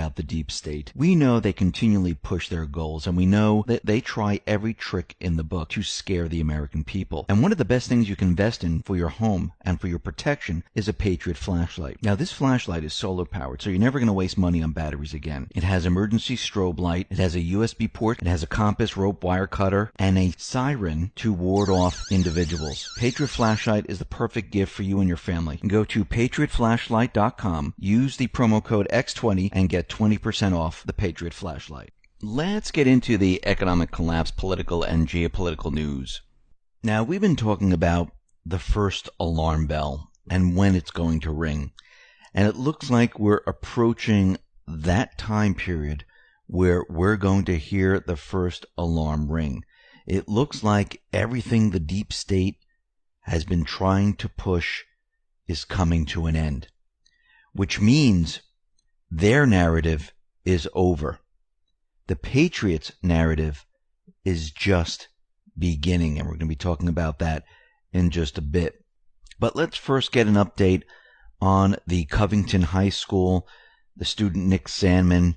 about the deep state. We know they continually push their goals, and we know that they try every trick in the book to scare the American people. And one of the best things you can invest in for your home and for your protection is a Patriot flashlight. Now, this flashlight is solar powered, so you're never going to waste money on batteries again. It has emergency strobe light, it has a USB port, it has a compass, rope, wire cutter, and a siren to ward off individuals. Patriot flashlight is the perfect gift for you and your family. Go to patriotflashlight.com, use the promo code X20, and get 20% off the Patriot flashlight. Let's get into the economic collapse, political and geopolitical news. Now, we've been talking about the first alarm bell and when it's going to ring. And it looks like we're approaching that time period where we're going to hear the first alarm ring. It looks like everything the deep state has been trying to push is coming to an end, which means their narrative is over. The Patriots' narrative is just beginning, and we're going to be talking about that in just a bit. But let's first get an update on the Covington High School, the student Nick Sandmann,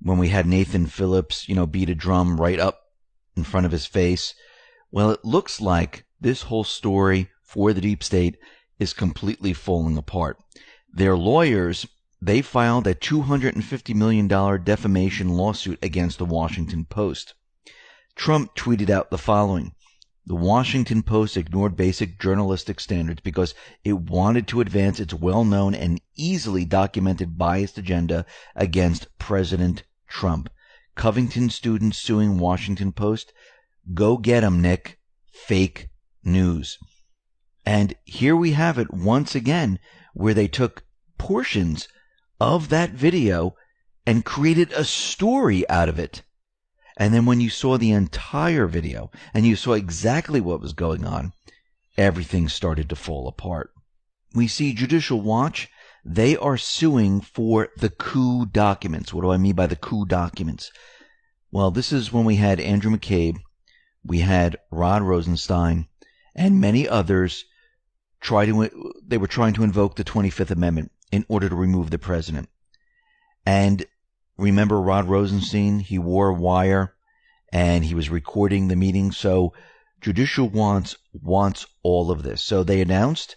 when we had Nathan Phillips, beat a drum right up in front of his face. Well, it looks like this whole story for the deep state is completely falling apart. Their lawyers, they filed a $250 million defamation lawsuit against the Washington Post. Trump tweeted out the following: "The Washington Post ignored basic journalistic standards because it wanted to advance its well-known and easily documented biased agenda against President Trump. Covington students suing Washington Post. Go get 'em, Nick. Fake news." And here we have it once again, where they took portions of that video and created a story out of it. And then when you saw the entire video and you saw exactly what was going on, everything started to fall apart. We see Judicial Watch. They are suing for the coup documents. What do I mean by the coup documents? Well, this is when we had Andrew McCabe, we had Rod Rosenstein, and many others they were trying to invoke the 25th Amendment in order to remove the president. And remember Rod Rosenstein, he wore a wire and he was recording the meeting. So Judicial wants all of this. So they announced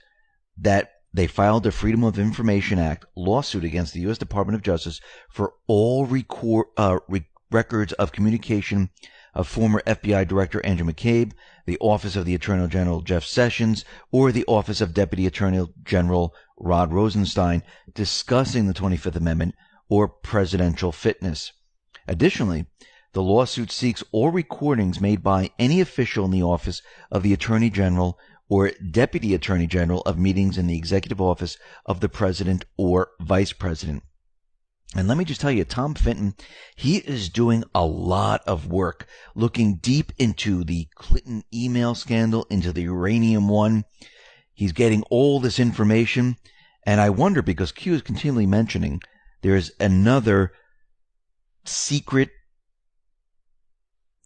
that they filed a Freedom of Information Act lawsuit against the U.S. Department of Justice for all records of communication of former FBI Director Andrew McCabe, the Office of the Attorney General Jeff Sessions, or the Office of Deputy Attorney General Rod Rosenstein, discussing the 25th Amendment or presidential fitness. Additionally, the lawsuit seeks all recordings made by any official in the Office of the Attorney General or Deputy Attorney General of meetings in the Executive Office of the President or Vice President. And let me just tell you, Tom Fitton, he is doing a lot of work looking deep into the Clinton email scandal, into the Uranium One. He's getting all this information. And I wonder, because Q is continually mentioning, there's another secret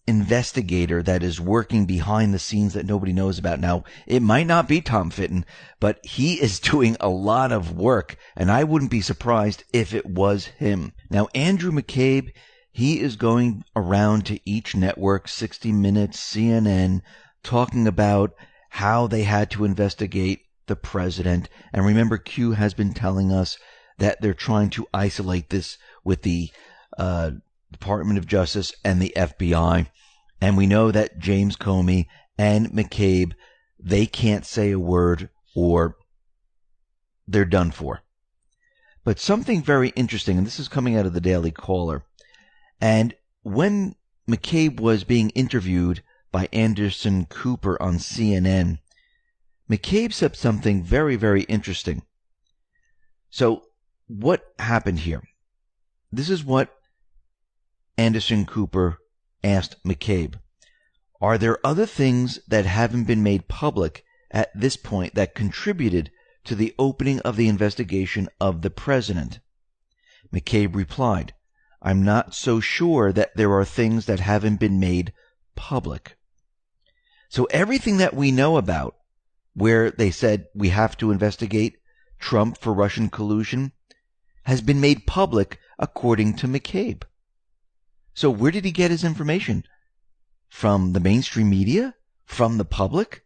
investigator that is working behind the scenes that nobody knows about. Now, it might not be Tom Fitton, but he is doing a lot of work, and I wouldn't be surprised if it was him. Now, Andrew McCabe, he is going around to each network, 60 Minutes, CNN, talking about how they had to investigate the president. And remember, Q has been telling us that they're trying to isolate this with the Department of Justice and the FBI. And we know that James Comey and McCabe, they can't say a word or they're done for. But something very interesting, and this is coming out of the Daily Caller, and when McCabe was being interviewed by Anderson Cooper on CNN, McCabe said something very, very interesting. So what happened here? This is what Anderson Cooper asked McCabe. Are there other things that haven't been made public at this point that contributed to the opening of the investigation of the president? McCabe replied, I'm not so sure that there are things that haven't been made public. So everything that we know about, where they said we have to investigate Trump for Russian collusion, has been made public according to McCabe. So where did he get his information? From the mainstream media? From the public?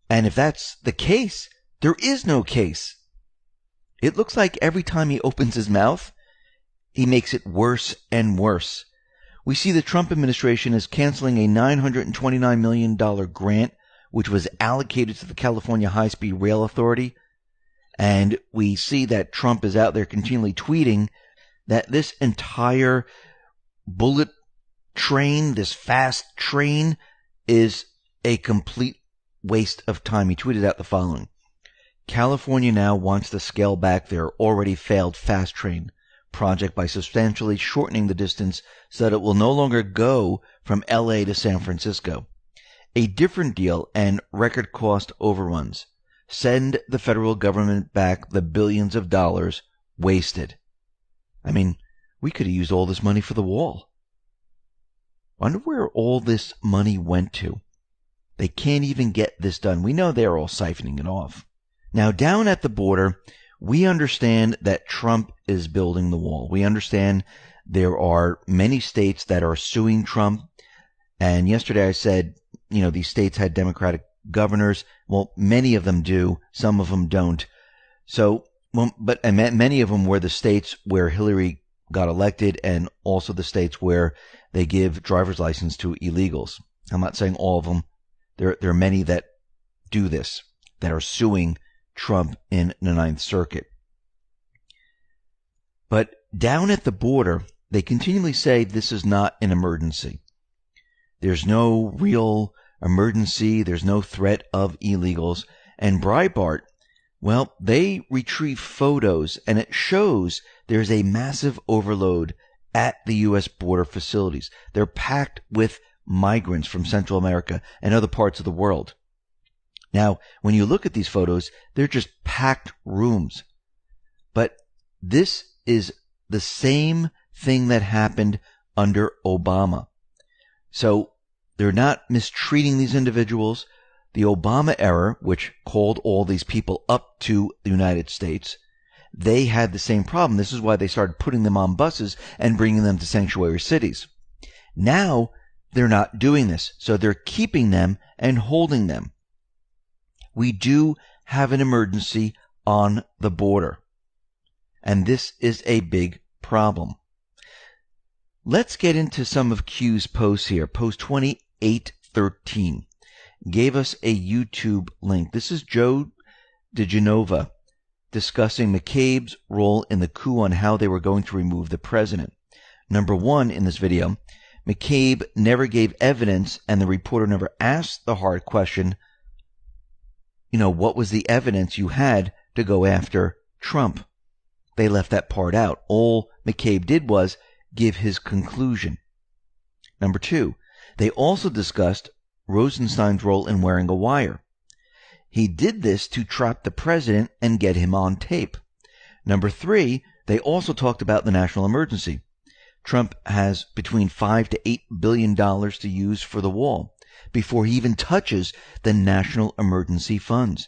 And if that's the case, there is no case. It looks like every time he opens his mouth, he makes it worse and worse. We see the Trump administration is canceling a $929 million grant, which was allocated to the California High-Speed Rail Authority. And we see that Trump is out there continually tweeting that this entire bullet train, this fast train, is a complete waste of time. He tweeted out the following: California now wants to scale back their already failed fast train project by substantially shortening the distance so that it will no longer go from LA to San Francisco. A different deal and record cost overruns send the federal government back the billions of dollars wasted. I mean, we could have used all this money for the wall. Wonder where all this money went to. They can't even get this done. We know they're all siphoning it off. Now, down at the border, we understand that Trump is building the wall. We understand there are many states that are suing Trump. And yesterday I said, these states had Democratic governors. Well, many of them do. Some of them don't. So, but many of them were the states where Hillary got elected and also the states where they give driver's license to illegals. I'm not saying all of them. There are many that do this, that are suing Trump in the Ninth Circuit. But down at the border, they continually say this is not an emergency. There's no real emergency. There's no threat of illegals. And Breitbart, well, they retrieve photos, and it shows there's a massive overload at the U.S. border facilities. They're packed with migrants from Central America and other parts of the world. Now, when you look at these photos, they're just packed rooms. But this is the same thing that happened under Obama. So they're not mistreating these individuals. The Obama era, which called all these people up to the United States, they had the same problem. This is why they started putting them on buses and bringing them to sanctuary cities. Now, they're not doing this. So they're keeping them and holding them. We do have an emergency on the border. And this is a big problem. Let's get into some of Q's posts here. Post 2813 gave us a YouTube link. This is Joe DeGenova discussing McCabe's role in the coup on how they were going to remove the president. Number one, in this video, McCabe never gave evidence and the reporter never asked the hard question, what was the evidence you had to go after Trump? They left that part out. All McCabe did was give his conclusion. Number two, they also discussed Rosenstein's role in wearing a wire. He did this to trap the president and get him on tape. Number three, they also talked about the national emergency. Trump has between $5 to $8 billion to use for the wall before he even touches the national emergency funds.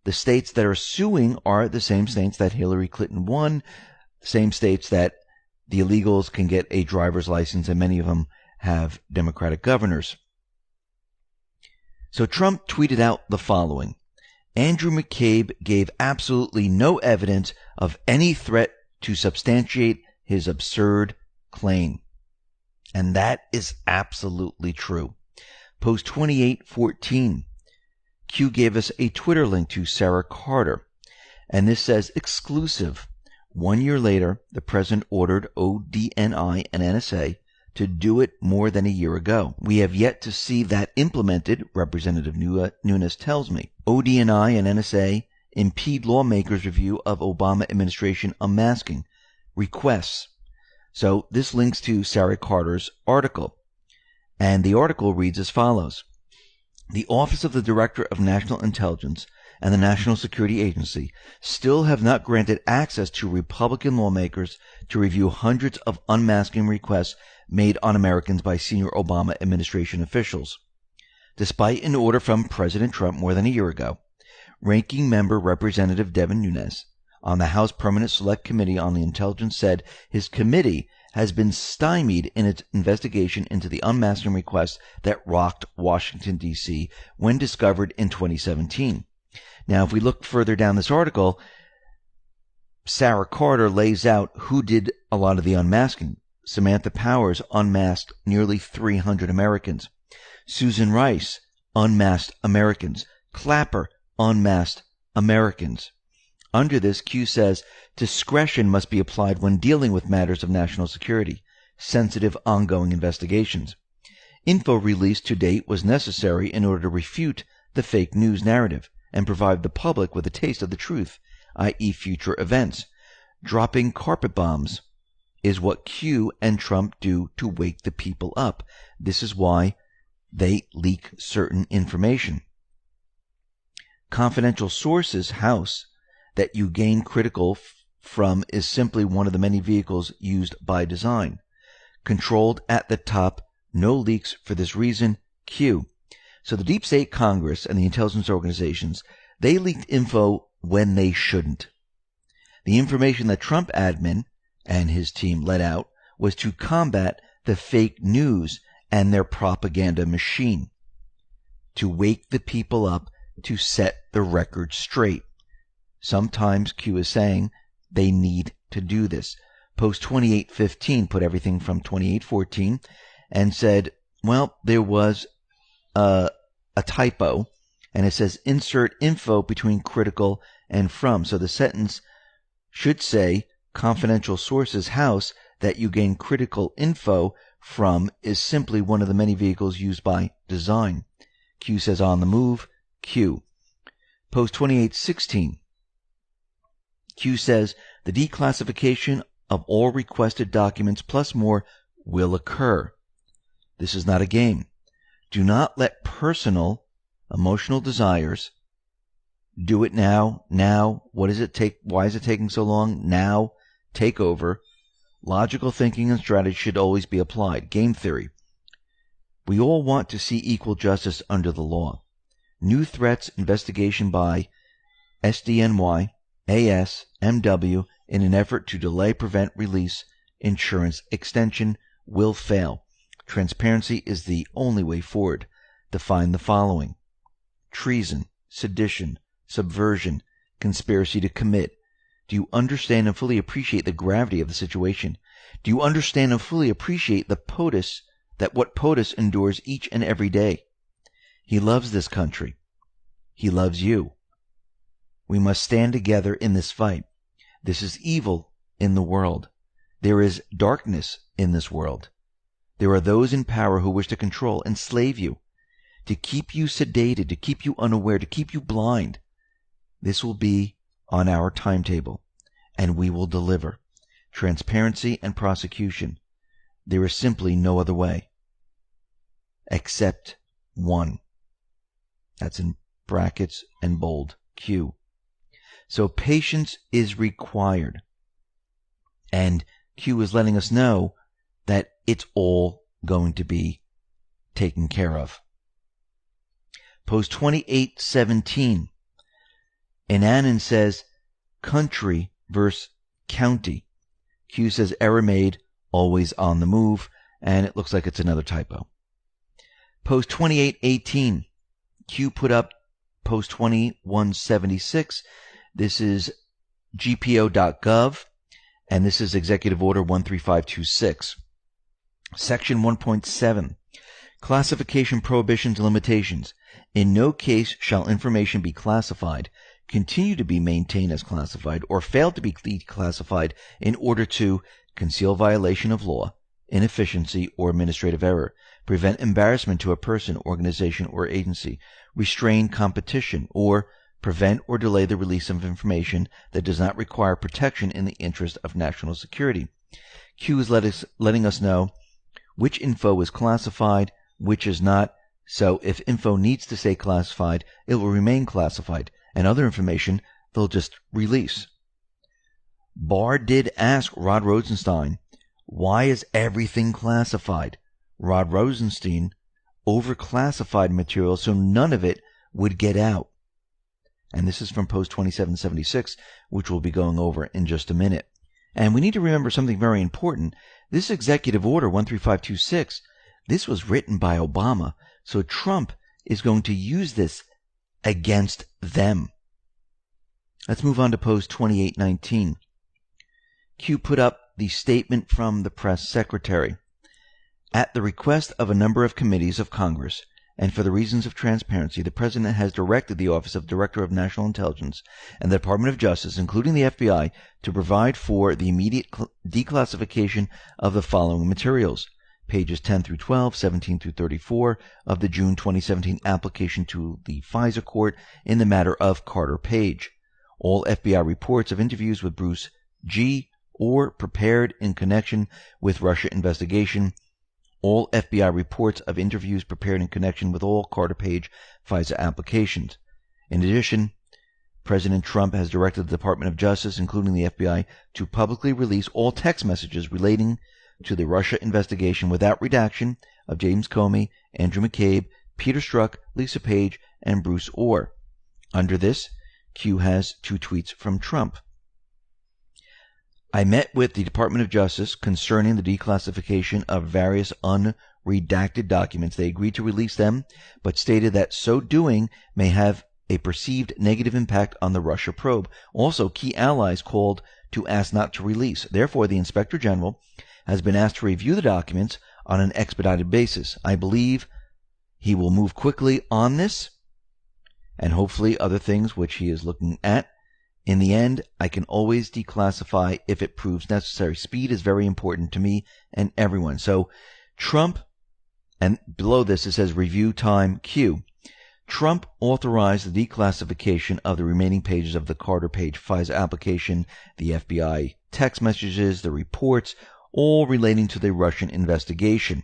The states that are suing are the same states that Hillary Clinton won, same states that the illegals can get a driver's license, and many of them have Democratic governors. So Trump tweeted out the following: Andrew McCabe gave absolutely no evidence of any threat to substantiate his absurd claim. And that is absolutely true. Post 2814. Q gave us a Twitter link to Sarah Carter. And this says, exclusive. 1 year later, the president ordered ODNI and NSA to do it more than a year ago. We have yet to see that implemented, Representative Nunes tells me. ODNI and NSA impede lawmakers' review of Obama administration unmasking requests. So this links to Sarah Carter's article. And the article reads as follows. The Office of the Director of National Intelligence and the National Security Agency still have not granted access to Republican lawmakers to review hundreds of unmasking requests made on Americans by senior Obama administration officials. Despite an order from President Trump more than a year ago, Ranking Member Representative Devin Nunes on the House Permanent Select Committee on the Intelligence said his committee has been stymied in its investigation into the unmasking request that rocked Washington, D.C. when discovered in 2017. Now, if we look further down this article, Sarah Carter lays out who did a lot of the unmasking. Samantha Powers unmasked nearly 300 Americans. Susan Rice unmasked Americans. Clapper unmasked Americans. Under this, Q says, discretion must be applied when dealing with matters of national security, sensitive ongoing investigations. Info released to date was necessary in order to refute the fake news narrative and provide the public with a taste of the truth, i.e. future events. Dropping carpet bombs is what Q and Trump do to wake the people up. This is why they leak certain information. Confidential sources house that you gain critical from is simply one of the many vehicles used by design. Controlled at the top, no leaks for this reason, Q. So the Deep State Congress and the intelligence organizations, they leaked info when they shouldn't. The information that Trump admin and his team let out was to combat the fake news and their propaganda machine, to wake the people up, to set the record straight. Sometimes Q is saying they need to do this. Post 2815 put everything from 2814 and said, well, there was a typo, and it says insert info between critical and from. So the sentence should say confidential sources house that you gain critical info from is simply one of the many vehicles used by design. Q says on the move, Q. Post 2816. Q says the declassification of all requested documents plus more will occur. This is not a game. Do not let personal, emotional desires do it now. What does it take? Why is it taking so long? Now, take over. Logical thinking and strategy should always be applied. Game theory. We all want to see equal justice under the law. New threats investigation by SDNY, AS, MW in an effort to delay, prevent, release, insurance extension will fail. Transparency is the only way forward. Define the following: treason, sedition, subversion, conspiracy to commit. Do you understand and fully appreciate the gravity of the situation? Do you understand and fully appreciate what POTUS endures each and every day? He loves this country. He loves you. We must stand together in this fight. This is evil in the world. There is darkness in this world. There are those in power who wish to control, enslave you, to keep you sedated, to keep you unaware, to keep you blind. This will be on our timetable, and we will deliver. Transparency and prosecution. There is simply no other way. Except one. That's in brackets and bold. Q. So patience is required. And Q is letting us know that it's all going to be taken care of. Post 2817. Annan says country versus county. Q says error made, always on the move, and it looks like it's another typo. Post 2818. Q put up post 2176. This is gpo.gov, and this is Executive Order 13526. Section 1.7. Classification prohibitions and limitations. In no case shall information be classified, continue to be maintained as classified, or fail to be declassified in order to conceal violation of law, inefficiency, or administrative error, prevent embarrassment to a person, organization, or agency, restrain competition, or prevent or delay the release of information that does not require protection in the interest of national security. Q is letting us know which info is classified, which is not. So if info needs to stay classified, it will remain classified, and other information they'll just release. Barr did ask Rod Rosenstein, why is everything classified? Rod Rosenstein overclassified material so none of it would get out. And this is from Post 2776, which we'll be going over in just a minute. And we need to remember something very important. This executive order 13526, this was written by Obama. So Trump is going to use this against them. Let's move on to Post 2819. Q put up the statement from the press secretary. At the request of a number of committees of Congress, and for the reasons of transparency, the President has directed the Office of Director of National Intelligence and the Department of Justice, including the FBI, to provide for the immediate declassification of the following materials. Pages 10 through 12, 17 through 34 of the June 2017 application to the FISA court in the matter of Carter Page. All FBI reports of interviews with Bruce G. or prepared in connection with Russia investigation. All FBI reports of interviews prepared in connection with all Carter Page FISA applications. In addition, President Trump has directed the Department of Justice, including the FBI, to publicly release all text messages relating to the Russia investigation without redaction of James Comey, Andrew McCabe, Peter Strzok, Lisa Page, and Bruce Orr. Under this, Q has 2 tweets from Trump. I met with the Department of Justice concerning the declassification of various unredacted documents. They agreed to release them, but stated that so doing may have a perceived negative impact on the Russia probe. Also, key allies called to ask not to release. Therefore, the Inspector General has been asked to review the documents on an expedited basis. I believe he will move quickly on this, and hopefully other things which he is looking at. In the end, I can always declassify if it proves necessary. Speed is very important to me and everyone. So Trump, and below this it says review time Q. Trump authorized the declassification of the remaining pages of the Carter Page FISA application, the FBI text messages, the reports, all relating to the Russian investigation.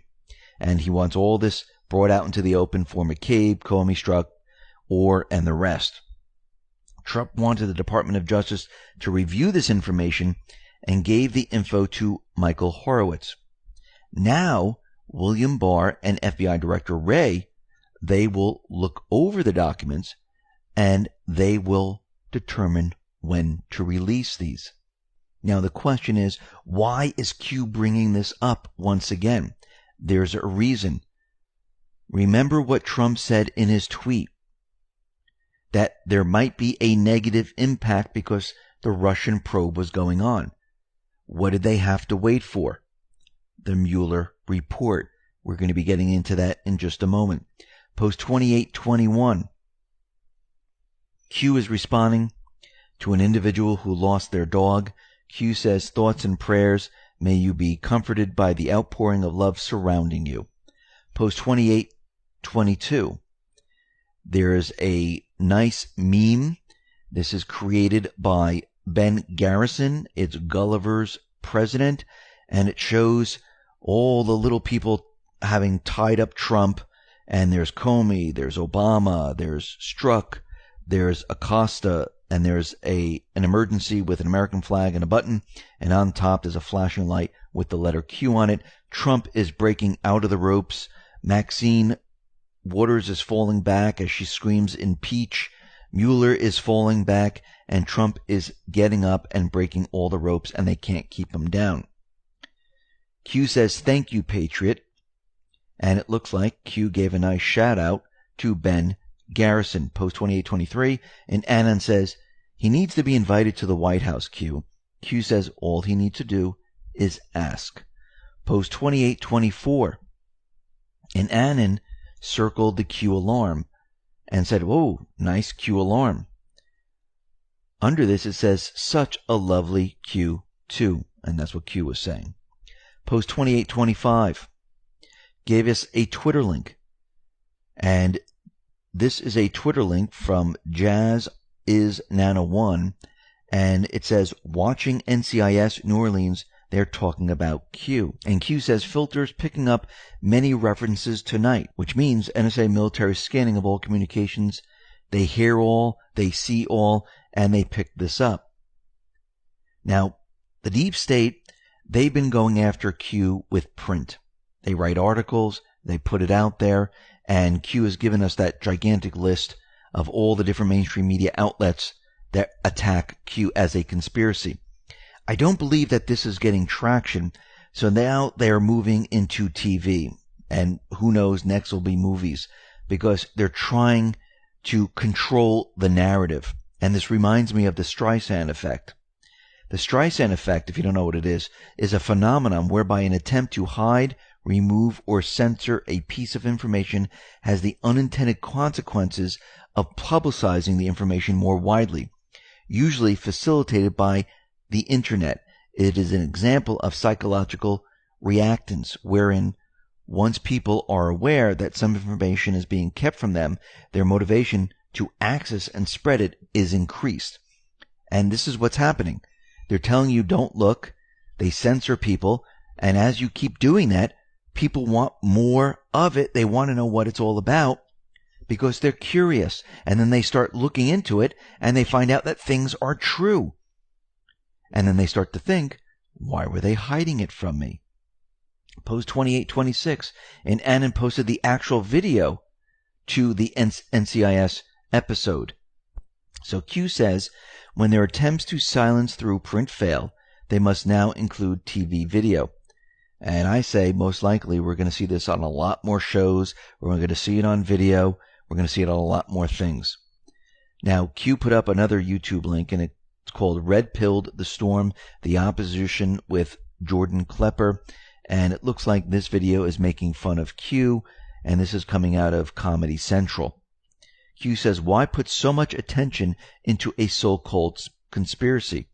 And he wants all this brought out into the open for McCabe, Comey, Strzok, Orr, and the rest. Trump wanted the Department of Justice to review this information and gave the info to Michael Horowitz. Now, William Barr and FBI Director Wray, they will look over the documents and they will determine when to release these. Now, the question is, why is Q bringing this up once again? There's a reason. Remember what Trump said in his tweet, that there might be a negative impact because the Russian probe was going on. What did they have to wait for? The Mueller report. We're going to be getting into that in just a moment. Post 2821. Q is responding to an individual who lost their dog. Q says, thoughts and prayers. May you be comforted by the outpouring of love surrounding you. Post 2822. There is a nice meme. This is created by Ben Garrison. It's Gulliver's President, and it shows all the little people having tied up Trump. And there's Comey, there's Obama, there's Strzok, there's Acosta, and there's an emergency with an American flag and a button. And on top there's a flashing light with the letter Q on it. Trump is breaking out of the ropes. Maxine Waters is falling back as she screams impeach. Mueller is falling back, and Trump is getting up and breaking all the ropes, and they can't keep him down. Q says, thank you, Patriot. And it looks like Q gave a nice shout out to Ben Garrison. Post 2823. And Annan says, he needs to be invited to the White House, Q. Q says all he needs to do is ask. Post 2824. And Annan circled the Q alarm and said, whoa, nice Q alarm. Under this it says, such a lovely Q too. And that's what Q was saying. Post 2825 gave us a Twitter link. And this is a Twitter link from JazzIsNana1. And it says, watching NCIS New Orleans, they're talking about Q. And Q says, filters picking up many references tonight, which means NSA military scanning of all communications. They hear all, they see all, and they pick this up. Now, the deep state, they've been going after Q with print. They write articles, they put it out there, and Q has given us that gigantic list of all the different mainstream media outlets that attack Q as a conspiracy. I don't believe that this is getting traction, so now they're moving into TV, and who knows, next will be movies, because they're trying to control the narrative. And this reminds me of the Streisand effect. The Streisand effect, if you don't know what it is a phenomenon whereby an attempt to hide, remove, or censor a piece of information has the unintended consequences of publicizing the information more widely, usually facilitated by the internet. It is an example of psychological reactance, wherein once people are aware that some information is being kept from them, their motivation to access and spread it is increased. And this is what's happening. They're telling you don't look, they censor people, and as you keep doing that, people want more of it. They want to know what it's all about because they're curious. And then they start looking into it and they find out that things are true. And then they start to think, why were they hiding it from me? Post 2826, and Annan posted the actual video to the NCIS episode. So Q says, when their attempts to silence through print fail, they must now include TV video. And I say, most likely, we're going to see this on a lot more shows. We're going to see it on video. We're going to see it on a lot more things. Now, Q put up another YouTube link, and it's called Red Pilled the Storm, the Opposition with Jordan Klepper. And it looks like this video is making fun of Q, and this is coming out of Comedy Central. Q says, why put so much attention into a so-called conspiracy?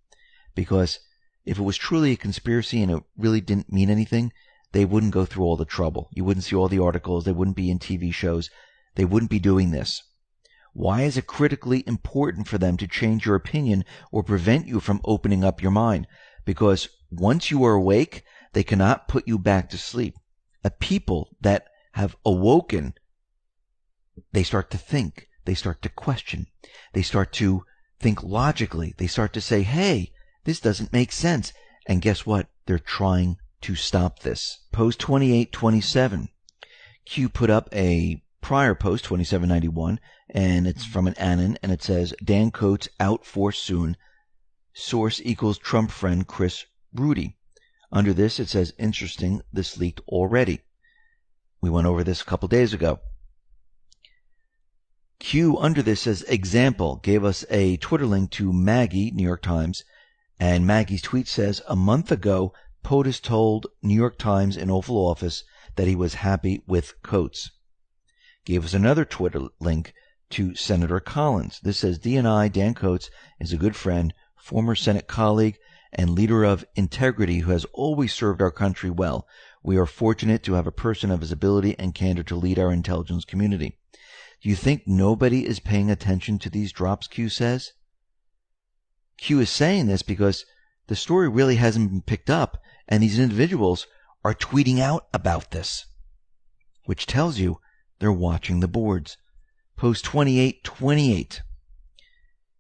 Because if it was truly a conspiracy and it really didn't mean anything, they wouldn't go through all the trouble. You wouldn't see all the articles. They wouldn't be in TV shows. They wouldn't be doing this. Why is it critically important for them to change your opinion or prevent you from opening up your mind? Because once you are awake, they cannot put you back to sleep. A people that have awoken, they start to think. They start to question. They start to think logically. They start to say, hey, this doesn't make sense. And guess what? They're trying to stop this. Post 2827. Q put up a prior post, 2791, and it's from an Annan, and it says, Dan Coates out for soon. Source equals Trump friend Chris Rudy. Under this, it says, interesting, this leaked already. We went over this a couple days ago. Q under this says, example, gave us a Twitter link to Maggie, New York Times, and Maggie's tweet says, a month ago, POTUS told New York Times in Oval Office that he was happy with Coates. Gave us another Twitter link to Senator Collins. This says, DNI, Dan Coates, is a good friend, former Senate colleague, and leader of integrity who has always served our country well. We are fortunate to have a person of his ability and candor to lead our intelligence community. Do you think nobody is paying attention to these drops, Q says? Q is saying this because the story really hasn't been picked up, and these individuals are tweeting out about this, which tells you they're watching the boards. Post 2828.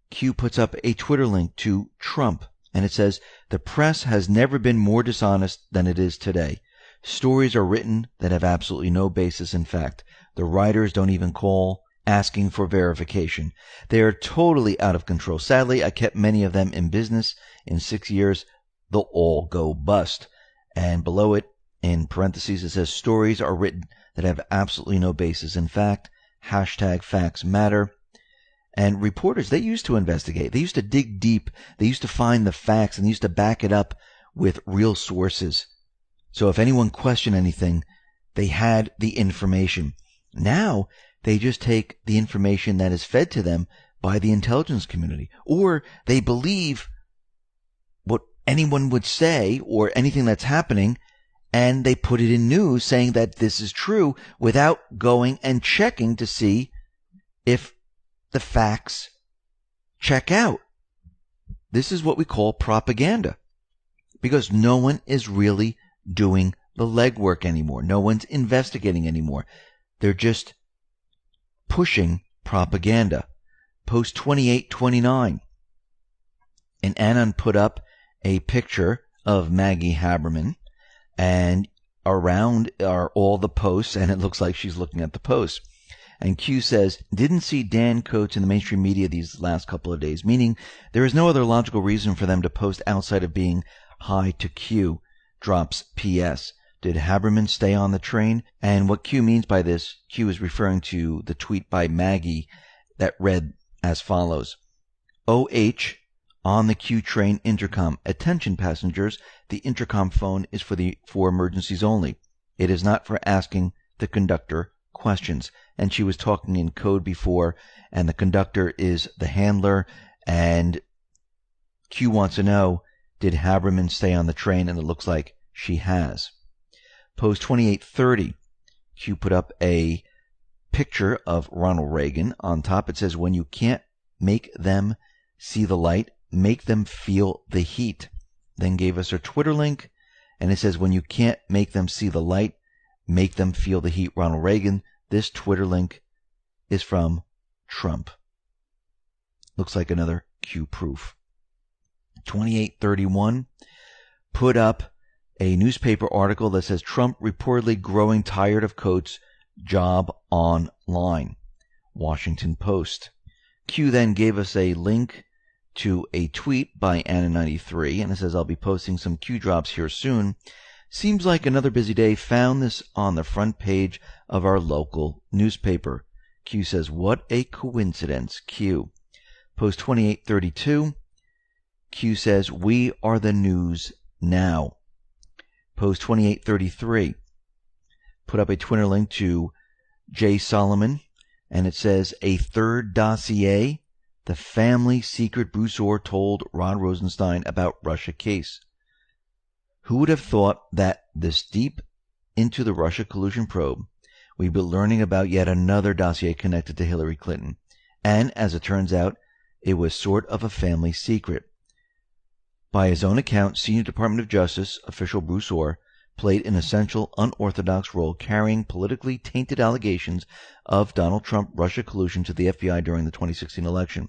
Q puts up a Twitter link to Trump, and it says, the press has never been more dishonest than it is today. Stories are written that have absolutely no basis in fact. The writers don't even call asking for verification. They are totally out of control. Sadly, I kept many of them in business. In 6 years, they'll all go bust. And below it, in parentheses, it says, stories are written that have absolutely no basis in fact. Hashtag facts matter. And reporters, they used to investigate. They used to dig deep. They used to find the facts, and they used to back it up with real sources. So if anyone questioned anything, they had the information. Now, they just take the information that is fed to them by the intelligence community, or they believe what anyone would say or anything that's happening, and they put it in news saying that this is true without going and checking to see if the facts check out. This is what we call propaganda, because no one is really doing the legwork anymore. No one's investigating anymore. They're just pushing propaganda. Post 2829. And Annan put up a picture of Maggie Haberman, and around are all the posts, and it looks like she's looking at the posts. And Q says, didn't see Dan Coates in the mainstream media these last couple of days, meaning there is no other logical reason for them to post outside of being hi to Q. Drops P.S. Did Haberman stay on the train? And what Q means by this, Q is referring to the tweet by Maggie that read as follows. OH, on the Q train intercom. Attention passengers, the intercom phone is for emergencies only. It is not for asking the conductor questions. And she was talking in code before, and the conductor is the handler, and Q wants to know, did Haberman stay on the train? And it looks like she has. Post 2830, Q put up a picture of Ronald Reagan. On top it says, when you can't make them see the light, make them feel the heat. Then gave us her Twitter link, and it says, when you can't make them see the light, make them feel the heat. Ronald Reagan. This Twitter link is from Trump. Looks like another Q proof. 2831 put up a newspaper article that says Trump reportedly growing tired of Coates' job online. Washington Post. Q then gave us a link to a tweet by Anna93, and it says, I'll be posting some Q drops here soon. Seems like another busy day. Found this on the front page of our local newspaper. Q says, what a coincidence. Q. Post 2832. Q says, we are the news now. Post 2833. Put up a Twitter link to Jay Solomon, and it says, a third dossier. The family secret Bruce Ohr told Rod Rosenstein about Russia case. Who would have thought that this deep into the Russia collusion probe, we'd be learning about yet another dossier connected to Hillary Clinton? And, as it turns out, it was sort of a family secret. By his own account, Senior Department of Justice official Bruce Ohr played an essential, unorthodox role carrying politically tainted allegations of Donald Trump Russia collusion to the FBI during the 2016 election.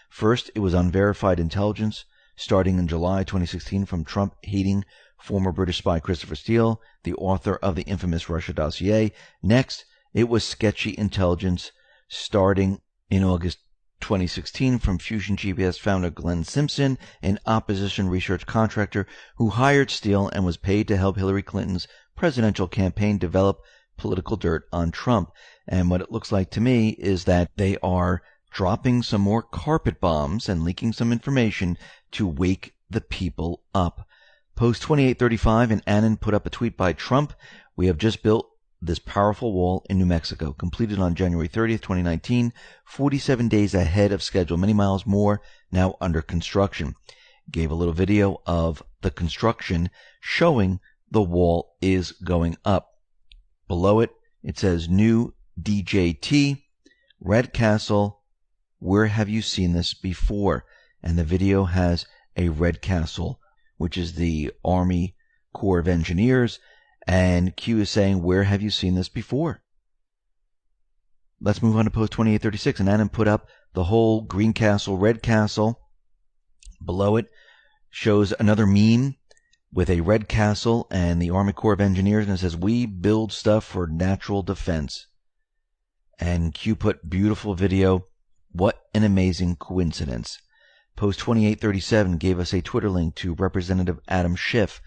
First, it was unverified intelligence starting in July 2016 from Trump-hating former British spy Christopher Steele, the author of the infamous Russia dossier. Next, it was sketchy intelligence starting in August 2016 from Fusion GPS founder Glenn Simpson, an opposition research contractor who hired Steele and was paid to help Hillary Clinton's presidential campaign develop political dirt on Trump. And what it looks like to me is that they are dropping some more carpet bombs and leaking some information to wake the people up. Post 2835, and Annan put up a tweet by Trump. We have just built this powerful wall in New Mexico, completed on January 30th, 2019, 47 days ahead of schedule, many miles more now under construction. Gave a little video of the construction showing the wall is going up. Below it, it says new DJT, Red Castle, where have you seen this before? And the video has a Red Castle, which is the Army Corps of Engineers, and Q is saying, where have you seen this before? Let's move on to post 2836, and Annan put up the whole Green Castle, Red Castle. Below it shows another meme with a Red Castle and the Army Corps of Engineers, and it says, we build stuff for natural defense. And Q put beautiful video. What an amazing coincidence. Post 2837 gave us a Twitter link to Representative Adam Schiff,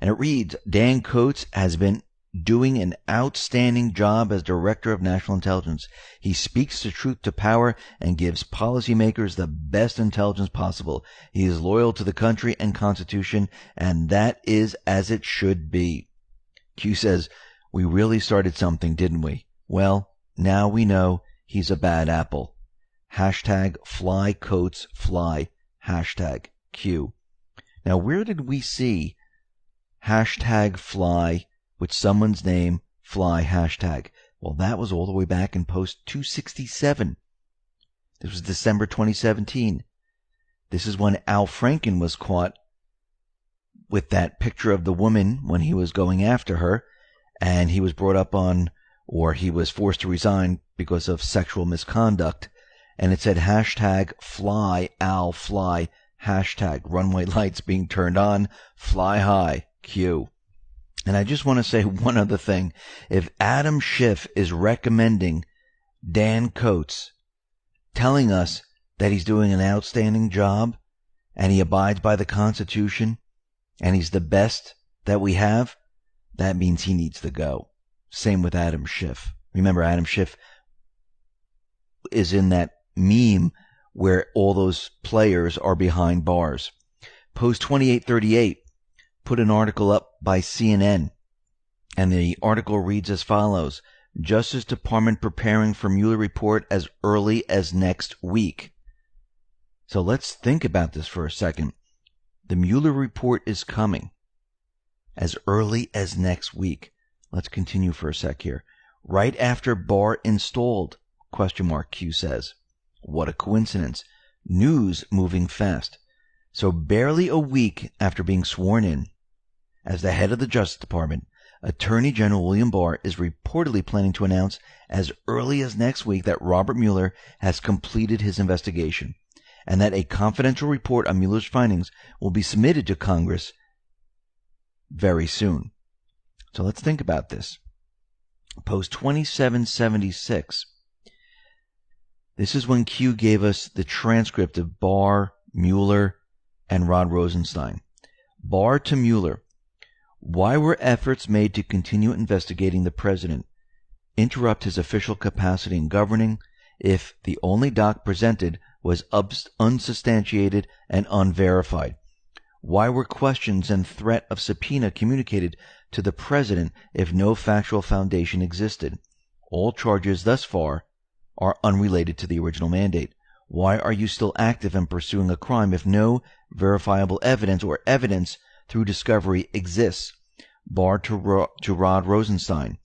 and it reads, Dan Coates has been doing an outstanding job as Director of National Intelligence. He speaks the truth to power and gives policymakers the best intelligence possible. He is loyal to the country and Constitution, and that is as it should be. Q says, we really started something, didn't we? Well, now we know he's a bad apple. Hashtag fly Coates fly. Hashtag Q. Now, where did we see hashtag fly with someone's name fly hashtag? Well, that was all the way back in post 267. This was December 2017. This is when Al Franken was caught with that picture of the woman when he was going after her, and he was brought up on, or he was forced to resign because of sexual misconduct. And it said hashtag fly Al fly, hashtag runway lights being turned on, fly high Q. And I just want to say one other thing. If Adam Schiff is recommending Dan Coates, telling us that he's doing an outstanding job and he abides by the Constitution and he's the best that we have, that means he needs to go. Same with Adam Schiff. Remember, Adam Schiff is in that meme where all those players are behind bars. Post 2838 put an article up by CNN, and the article reads as follows: Justice Department preparing for Mueller report as early as next week. So let's think about this for a second. The Mueller report is coming as early as next week. Let's continue for a sec here. Right after Barr installed, ? Q says. What a coincidence. News moving fast. So barely a week after being sworn in as the head of the Justice Department, Attorney General William Barr is reportedly planning to announce as early as next week that Robert Mueller has completed his investigation and that a confidential report on Mueller's findings will be submitted to Congress very soon. So let's think about this. Post 2776. This is when Q gave us the transcript of Barr, Mueller, and Rod Rosenstein. Barr to Mueller. Why were efforts made to continue investigating the president, interrupt his official capacity in governing, if the only doc presented was unsubstantiated and unverified? Why were questions and threat of subpoena communicated to the president if no factual foundation existed? All charges thus far are unrelated to the original mandate. Why are you still active in pursuing a crime if no verifiable evidence or evidence through discovery exists? Barr to Rod Rosenstein.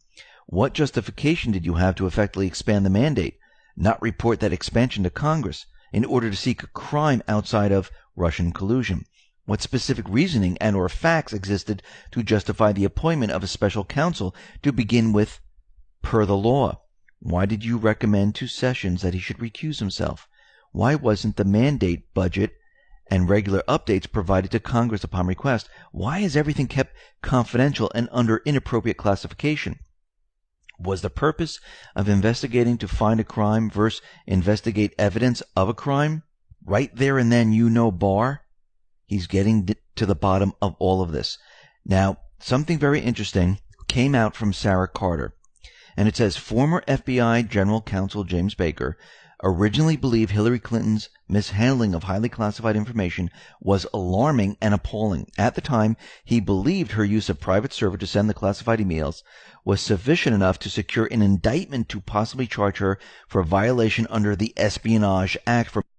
What justification did you have to effectively expand the mandate, not report that expansion to Congress, in order to seek a crime outside of Russian collusion? What specific reasoning and or facts existed to justify the appointment of a special counsel to begin with per the law? Why did you recommend to Sessions that he should recuse himself? Why wasn't the mandate, budget, and regular updates provided to Congress upon request? Why is everything kept confidential and under inappropriate classification? Was the purpose of investigating to find a crime versus investigate evidence of a crime? Right there and then, Barr, he's getting to the bottom of all of this. Now, something very interesting came out from Sarah Carter, and it says former FBI General Counsel James Baker originally believed Hillary Clinton's mishandling of highly classified information was alarming and appalling. At the time, he believed her use of private server to send the classified emails was sufficient enough to secure an indictment to possibly charge her for violation under the Espionage Act for